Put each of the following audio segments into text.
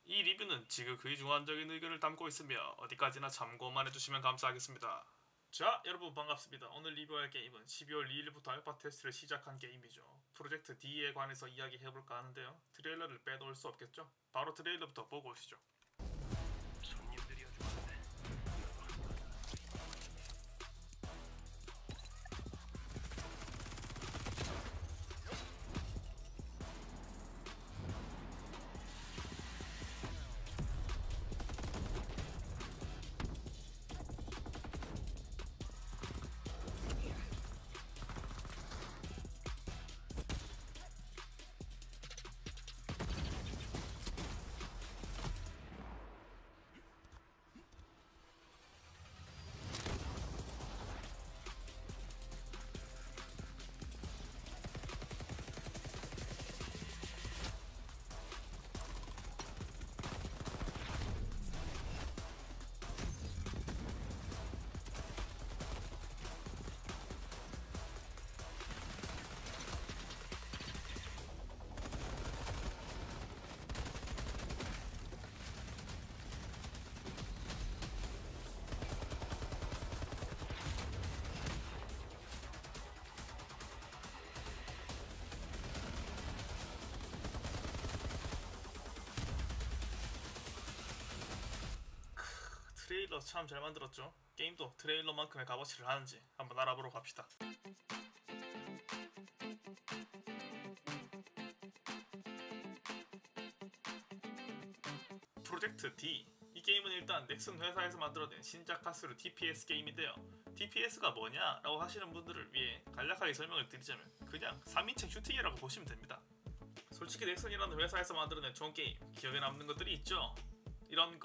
이 리뷰는 지극히 주관적인 의견을 담고 있으며 어디까지나 참고만 해주시면 감사하겠습니다. 자, 여러분 반갑습니다. 오늘 리뷰할 게임은 12월 2일부터 알파 테스트를 시작한 게임이죠. 프로젝트 D에 관해서 이야기해볼까 하는데요. 트레일러를 빼놓을 수 없겠죠? 바로 트레일러부터 보고 오시죠. 손님들이 아주 많네. 트레일러 참 잘 만들었죠? 게임도 트레일러만큼의 값어치를 하는지 한번 알아보러 갑시다. 프로젝트 D. 이 게임은 일단 넥슨 회사에서 만들어낸 신작 카스르 TPS 게임인데요. TPS가 뭐냐? 라고 하시는 분들을 위해 간략하게 설명을 드리자면 그냥 3인칭 슈팅이라고 보시면 됩니다. 솔직히 넥슨이라는 회사에서 만들어낸 좋은 게임 기억에 남는 것들이 있죠? 이런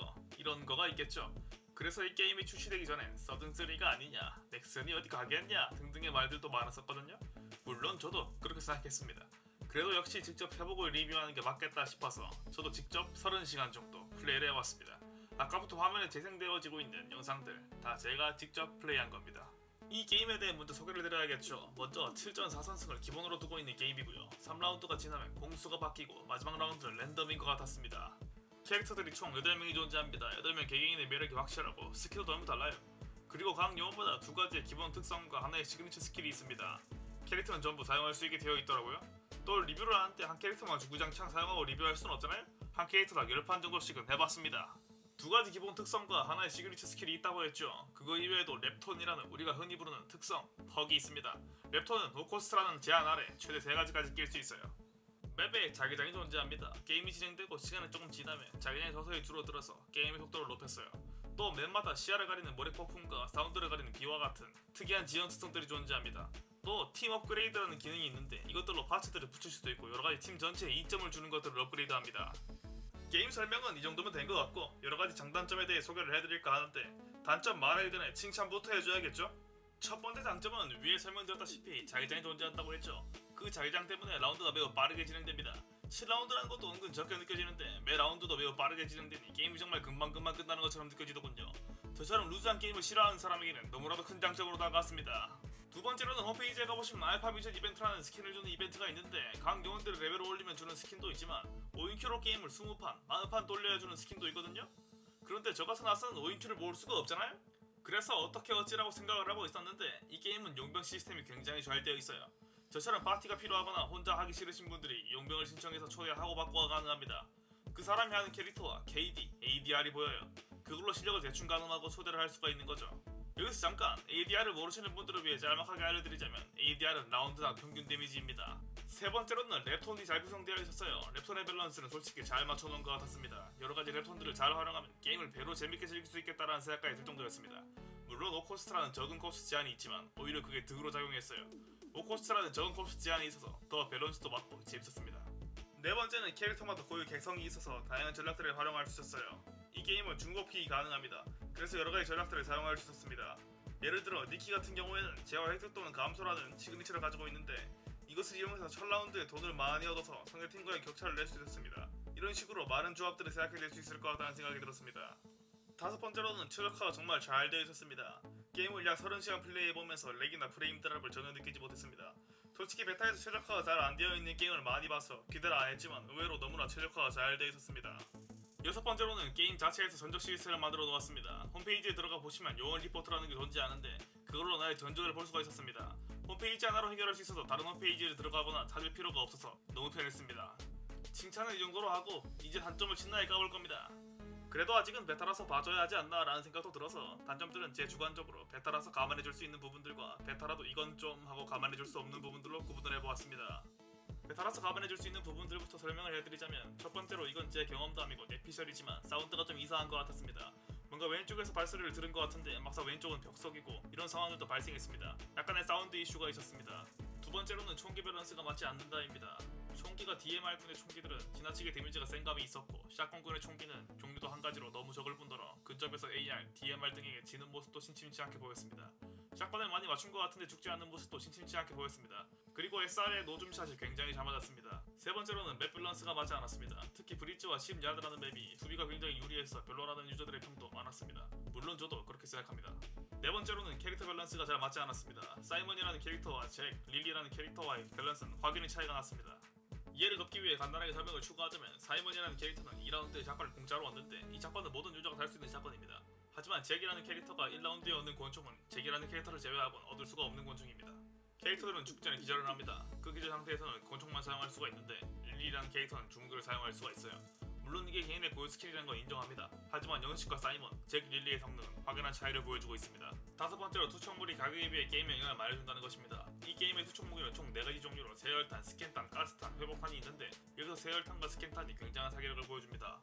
거가 있겠죠. 그래서 이 게임이 출시되기 전엔 서든3가 아니냐, 넥슨이 어디 가겠냐 등등의 말들도 많았었거든요. 물론 저도 그렇게 생각했습니다. 그래도 역시 직접 해보고 리뷰하는 게 맞겠다 싶어서 저도 직접 30시간 정도 플레이를 해봤습니다. 아까부터 화면에 재생되어지고 있는 영상들 다 제가 직접 플레이한 겁니다. 이 게임에 대해 먼저 소개를 드려야겠죠. 먼저 7전 4선승을 기본으로 두고 있는 게임이고요. 3라운드가 지나면 공수가 바뀌고 마지막 라운드는 랜덤인 것 같았습니다. 캐릭터들이 총 8명이 존재합니다. 8명 개개인의 매력이 확실하고 스킬도 너무 달라요. 그리고 각 영혼마다 2가지의 기본 특성과 하나의 시그니처 스킬이 있습니다. 캐릭터는 전부 사용할 수 있게 되어 있더라고요. 또 리뷰를 하는데 한 캐릭터만 주구장창 사용하고 리뷰할 수는 없잖아요. 한 캐릭터당 10판 정도씩은 해봤습니다. 2가지 기본 특성과 하나의 시그니처 스킬이 있다고 했죠. 그거 이외에도 랩톤이라는 우리가 흔히 부르는 특성, 퍽이 있습니다. 랩톤은 노코스트라는 제한 아래 최대 3가지까지 낄 수 있어요. 맵에 자기장이 존재합니다. 게임이 진행되고 시간이 조금 지나면 자기장이 서서히 줄어들어서 게임의 속도를 높였어요. 또 맵마다 시야를 가리는 모래 폭풍과 사운드를 가리는 비와 같은 특이한 지형 특성들이 존재합니다. 또 팀 업그레이드라는 기능이 있는데 이것들로 파츠들을 붙일 수도 있고 여러가지 팀 전체에 이점을 주는 것들을 업그레이드합니다. 게임 설명은 이 정도면 된 것 같고 여러가지 장단점에 대해 소개를 해드릴까 하는데 단점 말하기 전에 칭찬부터 해줘야겠죠? 첫 번째 장점은 위에 설명드렸다시피 자기장이 존재한다고 했죠. 그 자기장 때문에 라운드가 매우 빠르게 진행됩니다. 7라운드라는 것도 은근 적게 느껴지는데 매 라운드도 매우 빠르게 진행되니 게임이 정말 금방금방 끝나는 것처럼 느껴지더군요. 저처럼 루즈한 게임을 싫어하는 사람에게는 너무나도 큰 장점으로 다가왔습니다. 두 번째로는 홈페이지에 가보시면 알파 미션 이벤트라는 스킨을 주는 이벤트가 있는데 각 영혼들을 레벨을 올리면 주는 스킨도 있지만 5인큐로 게임을 20판, 40판 돌려야 주는 스킨도 있거든요. 그런데 저 같은 아싸는 5인큐를 모을 수가 없잖아요? 그래서 어떻게 어찌라고 생각을 하고 있었는데 이 게임은 용병 시스템이 굉장히 잘 되어 있어요. 저처럼 파티가 필요하거나 혼자 하기 싫으신 분들이 용병을 신청해서 초대하고 받고가 가능합니다. 그 사람이 하는 캐릭터와 KD, ADR이 보여요. 그걸로 실력을 대충 가늠하고 초대를 할 수가 있는 거죠. 여기서 잠깐 ADR을 모르시는 분들을 위해 짤막하게 알려드리자면 ADR은 라운드당 평균 데미지입니다. 세 번째로는 랩톤이 잘 구성되어 있었어요. 랩톤의 밸런스는 솔직히 잘 맞춰놓은 것 같았습니다. 여러가지 랩톤들을 잘 활용하면 게임을 배로 재밌게 즐길 수 있겠다라는 생각까지 들 정도였습니다. 물론 오코스트라는 적은 코스트 제한이 있지만 오히려 그게 득으로 작용했어요. 오코스트라는 적은 코스트 제한이 있어서 더 밸런스도 맞고 재밌었습니다. 네 번째는 캐릭터마다 고유 개성이 있어서 다양한 전략들을 활용할 수 있었어요. 이 게임은 중고픽이 가능합니다. 그래서 여러가지 전략들을 사용할 수 있었습니다. 예를 들어 니키 같은 경우에는 재화 획득 또는 감소라는 시그니처를 가지고 있는데 이것을 이용해서 첫 라운드에 돈을 많이 얻어서 상대팀과의 격차를 낼 수 있었습니다. 이런 식으로 많은 조합들을 생각해낼 수 있을 것 같다는 생각이 들었습니다. 다섯 번째로는 최적화가 정말 잘 되어 있었습니다. 게임을 약 30시간 플레이해보면서 렉이나 프레임 드랍을 전혀 느끼지 못했습니다. 솔직히 베타에서 최적화가 잘 안 되어 있는 게임을 많이 봐서 기대를 안 했지만 의외로 너무나 최적화가 잘 되어 있었습니다. 여섯 번째로는 게임 자체에서 전적 시스템을 만들어 놓았습니다. 홈페이지에 들어가 보시면 요원 리포트라는 게 존재하는데 그걸로 나의 전적을 볼 수가 있었습니다. 홈페이지 하나로 해결할 수 있어서 다른 홈페이지를 들어가거나 찾을 필요가 없어서 너무 편했습니다. 칭찬은 이 정도로 하고 이제 단점을 신나게 까볼 겁니다. 그래도 아직은 베타라서 봐줘야 하지 않나 라는 생각도 들어서 단점들은 제 주관적으로 베타라서 감안해줄 수 있는 부분들과 베타라도 이건 좀 하고 감안해줄 수 없는 부분들로 구분을 해보았습니다. 베타라서 감안해줄 수 있는 부분들부터 설명을 해드리자면 첫 번째로 이건 제 경험담이고 내피셜이지만 사운드가 좀 이상한 것 같았습니다. 뭔가 왼쪽에서 발소리를 들은 것 같은데 막상 왼쪽은 벽석이고 이런 상황들도 발생했습니다. 약간의 사운드 이슈가 있었습니다. 두 번째로는 총기 밸런스가 맞지 않는다입니다. 총기가 DMR군의 총기들은 지나치게 데미지가 센 감이 있었고 샷건군의 총기는 종류도 한 가지로 너무 적을 뿐더러 근접에서 AR, DMR 등에게 지는 모습도 심심치 않게 보였습니다. 샷건을 많이 맞춘 것 같은데 죽지 않는 모습도 심심치 않게 보였습니다. 그리고 SR의 노줌샷이 굉장히 잘 맞았습니다. 세 번째로는 맵 밸런스가 맞지 않았습니다. 특히 브릿지와 10야드라는 맵이 수비가 굉장히 유리해서 별로라는 유저들의 평도 많았습니다. 물론 저도 그렇게 생각합니다. 네 번째로는 캐릭터 밸런스가 잘 맞지 않았습니다. 사이먼이라는 캐릭터와 잭, 릴리라는 캐릭터와의 밸런스는 확연히 차이가 났습니다. 이해를 돕기 위해 간단하게 설명을 추가하자면 사이먼이라는 캐릭터는 2라운드에 샷건을 공짜로 얻는데 이 샷건은 모든 유저가 달 수 있는 샷건입니다. 하지만 잭이라는 캐릭터가 1라운드에 얻는 권총은 잭이라는 캐릭터를 제외하고는 얻을 수가 없는 권총입니다. 캐릭터들은 죽기 전에 기절을 합니다. 그 기절 상태에서는 권총만 사용할 수가 있는데 릴리라는 캐릭터는 중국을 사용할 수가 있어요. 물론 이게 개인의 고유 스킬이라는 건 인정합니다. 하지만 영식과 사이먼, 잭, 릴리의 성능은 확연한 차이를 보여주고 있습니다. 다섯 번째로 투척물이 가격에 비해 게임에 영향을 많이 준다는 것입니다. 이 게임의 투척무기는 총 4가지 종류로 세열탄, 스캔탄, 가스탄, 회복탄이 있는데 여기서 세열탄과 스캔탄이 굉장한 사기력을 보여줍니다.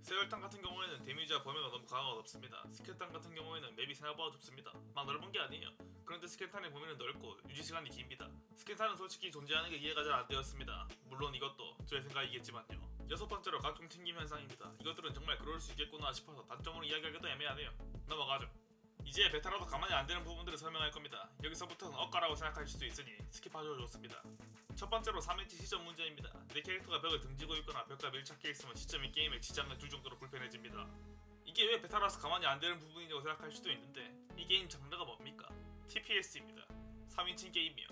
세열탄 같은 경우에는 데미지와 범위가 너무 강화가 없습니다. 스캔탄 같은 경우에는 맵이 생각보다 좁습니다. 막 넓은 게 아니에요. 그런데 스캔탄의 범위는 넓고 유지시간이 깁니다. 스캔탄은 솔직히 존재하는 게 이해가 잘 안 되었습니다. 물론 이것도 저의 생각이겠지만요. 여섯 번째로 각종 튕김 현상입니다. 이것들은 정말 그럴 수 있겠구나 싶어서 단점으로 이야기하기도 애매하네요. 넘어가죠. 이제 베타라도 가만히 안 되는 부분들을 설명할 겁니다. 여기서부터는 억가라고 생각하실 수도 있으니 스킵하셔도 좋습니다. 첫 번째로 3인치 시점 문제입니다. 내 캐릭터가 벽을 등지고 있거나 벽과 밀착해 있으면 시점이 게임에 지장을 줄 정도로 불편해집니다. 이게 왜 베타라서 가만히 안 되는 부분이라고 생각할 수도 있는데 이 게임 장르가 뭡니까? TPS입니다. 3인칭 게임이요.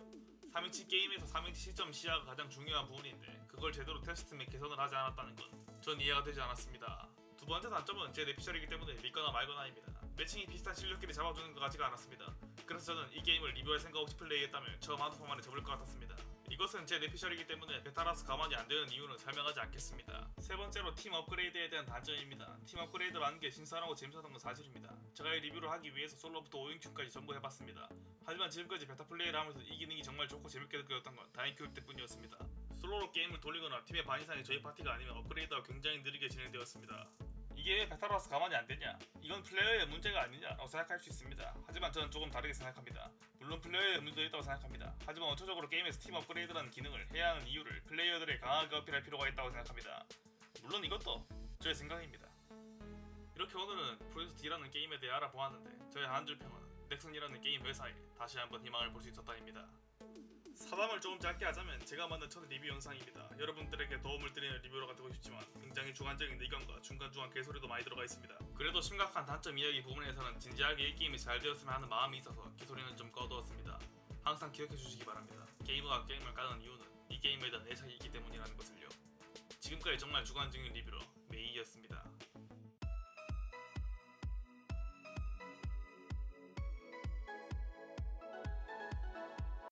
3인칭 게임에서 3인치 시점 시야가 가장 중요한 부분인데 그걸 제대로 테스트 및 개선을 하지 않았다는 건 전 이해가 되지 않았습니다. 두 번째 단점은 제 내피셜이기 때문에 믿거나 말거나입니다. 매칭이 비슷한 실력끼리 잡아주는 것 같지가 않았습니다. 그래서 저는 이 게임을 리뷰할 생각 없이 플레이했다면 처음 한두 만에 접을 것 같았습니다. 이것은 제 내피셜이기 때문에 베타라서 가만히 안 되는 이유는 설명하지 않겠습니다. 세 번째로 팀 업그레이드에 대한 단점입니다. 팀 업그레이드라는 게 신선하고 재밌었던 건 사실입니다. 제가 이 리뷰를 하기 위해서 솔로부터 5인큐까지 전부 해봤습니다. 하지만 지금까지 베타 플레이를 하면서 이 기능이 정말 좋고 재밌게 느껴졌던 건 다인큐 때뿐이었습니다. 솔로로 게임을 돌리거나 팀의 반 이상이 저희 파티가 아니면 업그레이드가 굉장히 느리게 진행되었습니다. 이게 왜 베타라서 가만히 안 되냐? 이건 플레이어의 문제가 아니냐라고 생각할 수 있습니다. 하지만 저는 조금 다르게 생각합니다. 물론 플레이어의 문제도 있다고 생각합니다. 하지만 원초적으로 게임에서 팀 업그레이드라는 기능을 해야 하는 이유를 플레이어들에 강하게 어필할 필요가 있다고 생각합니다. 물론 이것도 저의 생각입니다. 이렇게 오늘은 프로듀스 D라는 게임에 대해 알아보았는데 저의 한 줄 평은 넥슨이라는 게임 회사에 다시 한번 희망을 볼 수 있었다입니다. 사담을 조금 짧게 하자면 제가 만든 첫 리뷰 영상입니다. 여러분들에게 도움을 드리는 리뷰가 되고 싶지만 굉장히 주관적인 의견과 중간중간 개소리도 많이 들어가 있습니다. 그래도 심각한 단점 이야기 부분에서는 진지하게 이 게임이 잘 되었으면 하는 마음이 있어서 개소리는 좀 꺼두었습니다. 항상 기억해 주시기 바랍니다. 게이머가 게임을 까는 이유는 이 게임에 대한 애착이 있기 때문이라는 것을요. 지금까지 정말 주관적인 리뷰로 메이였습니다.